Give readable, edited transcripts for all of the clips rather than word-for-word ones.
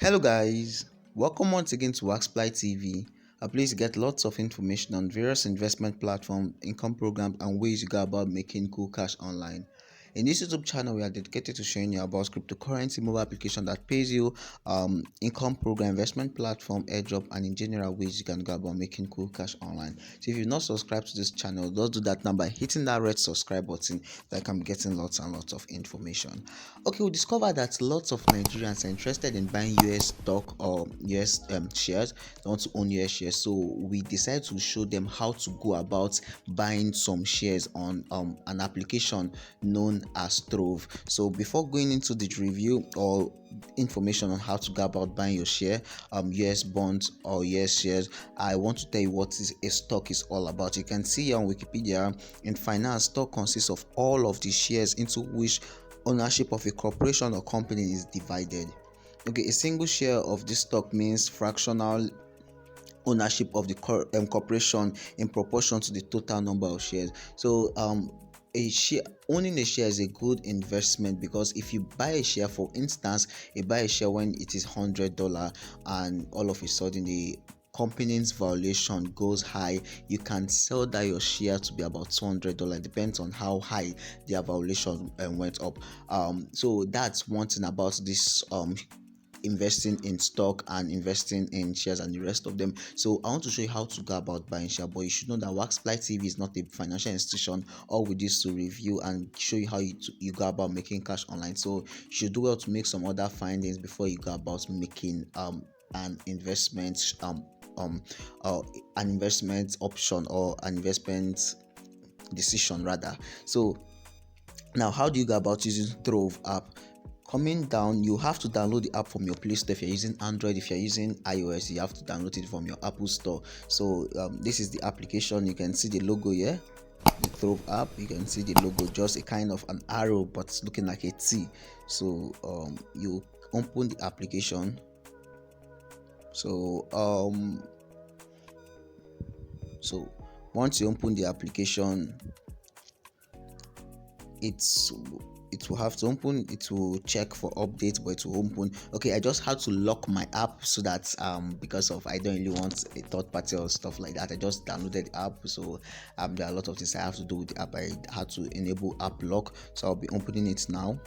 Hello guys, welcome once again to Waxply TV, a place to get lots of information on various investment platforms, income programs, and ways you go about making cool cash online. In this YouTube channel, we are dedicated to showing you about cryptocurrency mobile application that pays you, income program, investment platform, airdrop, and in general ways you can go about making cool cash online. So if you've not subscribed to this channel, just do that now by hitting that red subscribe button that can be getting lots and lots of information. Okay, we discovered that lots of Nigerians are interested in buying US stock or US shares. They want to own US shares, so we decided to show them how to go about buying some shares on an application known as Trove. So before going into the review or information on how to go about buying your share, US bonds or US shares, I want to tell you what a stock is all about. You can see here on Wikipedia, in finance, stock consists of all of the shares into which ownership of a corporation or company is divided. Okay, a single share of this stock means fractional ownership of the corporation in proportion to the total number of shares. So a share, owning a share is a good investment, because if you buy a share, for instance, you buy a share when it is $100 and all of a sudden the company's valuation goes high, you can sell that your share to be about $200. Depends on how high their valuation went up. So that's one thing about this investing in stock and investing in shares and the rest of them. So I want to show you how to go about buying share, but you should know that Waxply TV is not a financial institution. All we do is to review and show you how you go about making cash online. So you should do well to make some other findings before you go about making an investment an investment option or an investment decision rather. So now, how do you go about using Trove app? Coming down, you have to download the app from your Play Store. If you're using Android, if you're using iOS, you have to download it from your Apple Store. So this is the application. You can see the logo here, the Trove app. You can see the logo, just a kind of an arrow but it's looking like a T. So you open the application. So once you open the application, it will have to open. It will check for updates, but it will open. Okay, I just had to lock my app so that because of I don't really want a third party or stuff like that, I just downloaded the app. So there are a lot of things I have to do with the app. I had to enable app lock, so I'll be opening it now.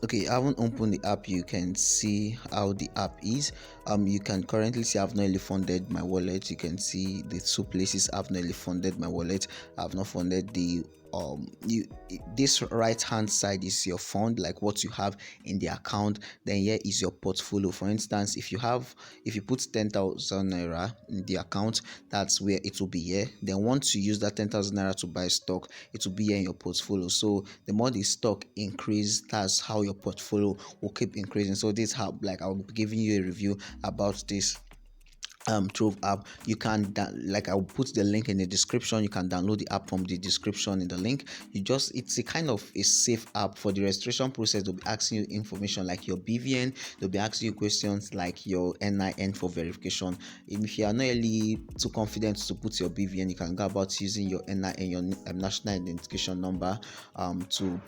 Okay, I haven't opened the app. You can see how the app is. You can currently see I've not really funded my wallet. You can see the two places I've not really funded my wallet. I've not funded the this right hand side is your fund, like what you have in the account. Then here is your portfolio. For instance, if you put 10,000 naira in the account, that's where it will be here. Then once you use that 10,000 naira to buy stock, it will be here in your portfolio. So the more the stock increase, that's how your portfolio will keep increasing. So this how, like, I'll be giving you a review about this Trove app. You can I'll put the link in the description. You can download the app from the description in the link. It's a kind of a safe app. For the registration process, they'll be asking you information like your BVN. They'll be asking you questions like your NIN for verification. If you are not really too confident to put your BVN, you can go about using your NIN, your national identification number, to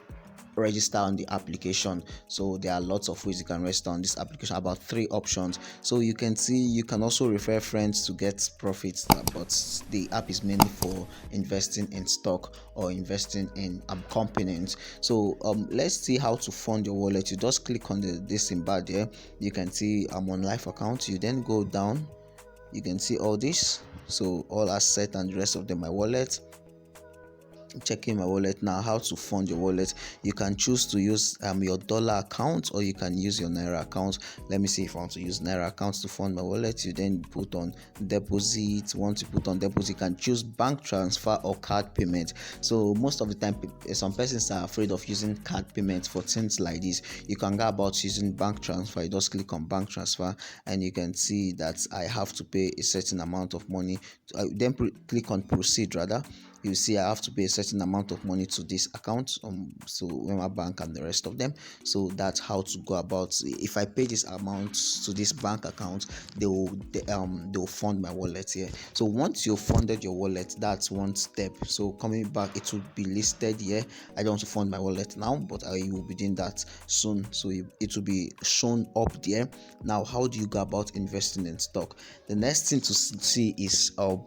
register on the application. So there are lots of ways you can register on this application, about 3 options. So you can see you can also refer friends to get profits, but the app is mainly for investing in stock or investing in companies. So let's see how to fund your wallet. You just click on this symbol there. You can see I'm on live account. You then go down, you can see all this, so all assets and the rest of them, my wallet. Checking my wallet now. How to fund your wallet: you can choose to use your dollar account, or you can use your naira account. Let me see if I want to use naira account to fund my wallet. You then put on deposit. Once you put on deposit, you can choose bank transfer or card payment. So most of the time, some persons are afraid of using card payment for things like this. You can go about using bank transfer. You just click on bank transfer and you can see that I have to pay a certain amount of money. Then click on proceed rather. you see I have to pay a certain amount of money to this account, so Wema Bank and the rest of them. So that's how to go about. If I pay this amount to this bank account, they will fund my wallet here. So once you've funded your wallet, that's one step. So coming back, it will be listed here. I don't want to fund my wallet now, but I will be doing that soon. So it will be shown up there. Now, how do you go about investing in stock? The next thing to see is a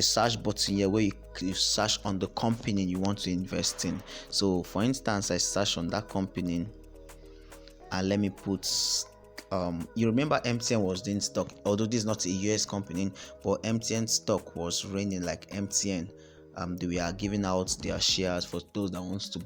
search button here where you search on the company you want to invest in. So for instance, I search on that company, and let me put you remember MTN was doing stock, although this is not a US company, but MTN stock was raining like MTN. They were giving out their shares for those that want to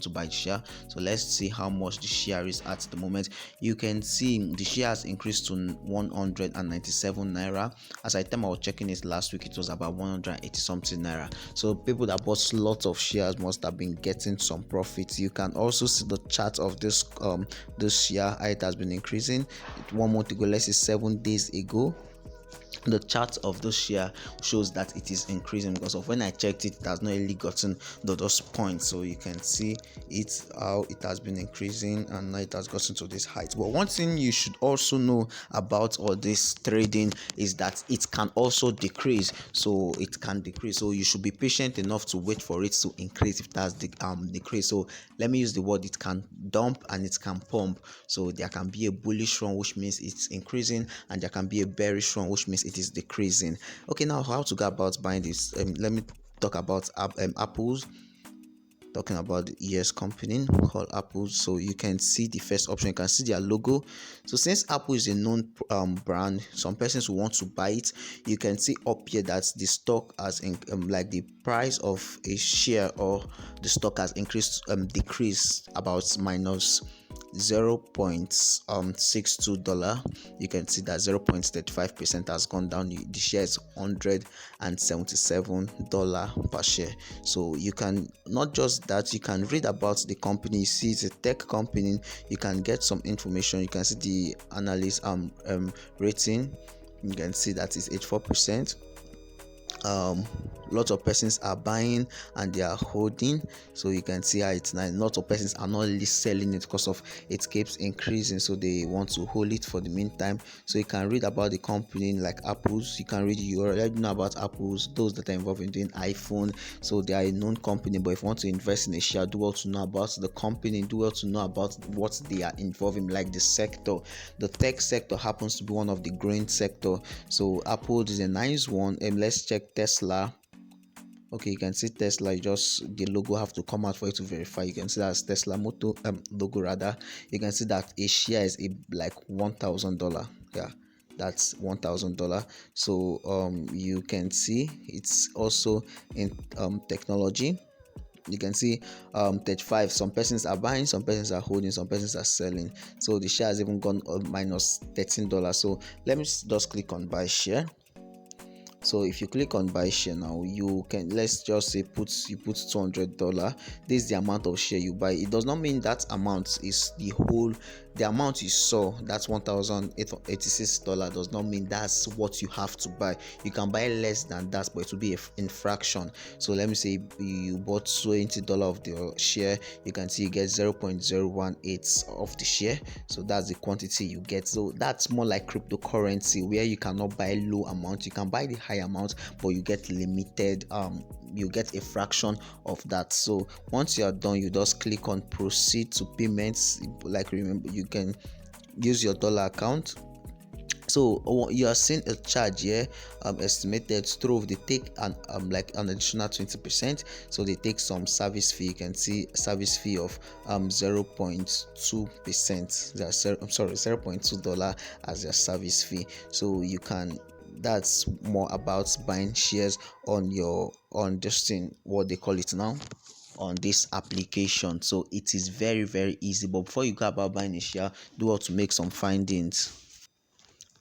buy share. So let's see how much the share is at the moment. You can see the share has increased to 197 naira. As I time I was checking it last week, it was about 180 something naira. So people that bought lots of shares must have been getting some profits. You can also see the chart of this share, how it has been increasing. 1 month ago, let's say 7 days ago, the chart of this share shows that it is increasing, because of when I checked it, it has not really gotten those points. So you can see it, how it has been increasing, and now it has gotten to this height. But one thing you should also know about all this trading is that it can also decrease. So it can decrease, so you should be patient enough to wait for it to increase if it has decrease. So let me use the word, it can dump and it can pump. So there can be a bullish run, which means it's increasing, and there can be a bearish run, which means it is decreasing. Okay, now how to go about buying this? Let me talk about Apple's. Talking about the ES company called Apple. So you can see the first option, you can see their logo. So since Apple is a known brand, some persons who want to buy it, you can see up here that the stock has like the price of a share or the stock has decreased about minus $0.62. You can see that 0.35% has gone down. The share is $177 per share. So you can, not just that, you can read about the company. You see it's a tech company, you can get some information. You can see the analyst rating. You can see that is 84%. Lots of persons are buying and they are holding. So you can see how it's nice. Lots of persons are not really selling it because of it keeps increasing, so they want to hold it for the meantime. So you can read about the company like Apple's. You can read, you already know about Apple's, those that are involved in doing iPhone. So they are a known company, but if you want to invest in a share, do well to know about the company, do well to know about what they are involved in, like the sector. The tech sector happens to be one of the growing sector. So Apple is a nice one. Let's check Tesla. Okay, you can see Tesla, you just, the logo have to come out for you to verify. You can see that's Tesla moto logo rather. You can see that a share is like $1,000. Yeah, that's $1,000. So you can see it's also in technology. You can see 35, some persons are buying, some persons are holding, some persons are selling. So the share has even gone minus $13. So let me just click on buy share. So if you click on buy share now, you can, let's just say you put $200. This is the amount of share you buy. It does not mean that amount is the amount you saw, that's $1,086, does not mean that's what you have to buy. You can buy less than that, but it will be in fraction. So let me say you bought $20 of the share, you can see you get 0.018 of the share. So that's the quantity you get. So that's more like cryptocurrency, where you cannot buy low amount, you can buy the high amount, but you get limited, you get a fraction of that. So once you are done, you just click on proceed to payments. Like, remember, you can use your dollar account. So you are seeing a charge here, estimated Trove. They take like an additional 20%. So they take some service fee. You can see service fee of 0.2%. $0.2 as their service fee. So you can, that's more about buying shares on this thing, what they call it now, on this application. So it is very, very easy. But before you go about buying a share, do how to make some findings.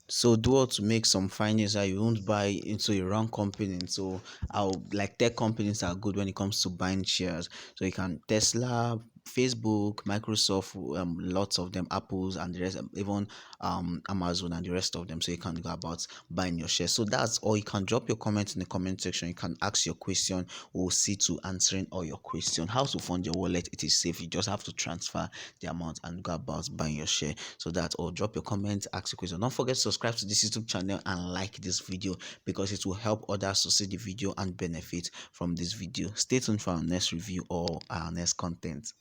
So do well to make some findings that you won't buy into a wrong company. So how, like, tech companies are good when it comes to buying shares. So you can Tesla, Facebook, Microsoft, lots of them, Apple's and the rest, even Amazon and the rest of them. So you can go about buying your shares. So that's all. You can drop your comment in the comment section. You can ask your question. We'll see to answering all your question. How to fund your wallet? It is safe. You just have to transfer the amount and go about buying your share. So that's all. Drop your comment, ask your question. Don't forget to subscribe to this YouTube channel and like this video, because it will help others to see the video and benefit from this video. Stay tuned for our next review or our next content.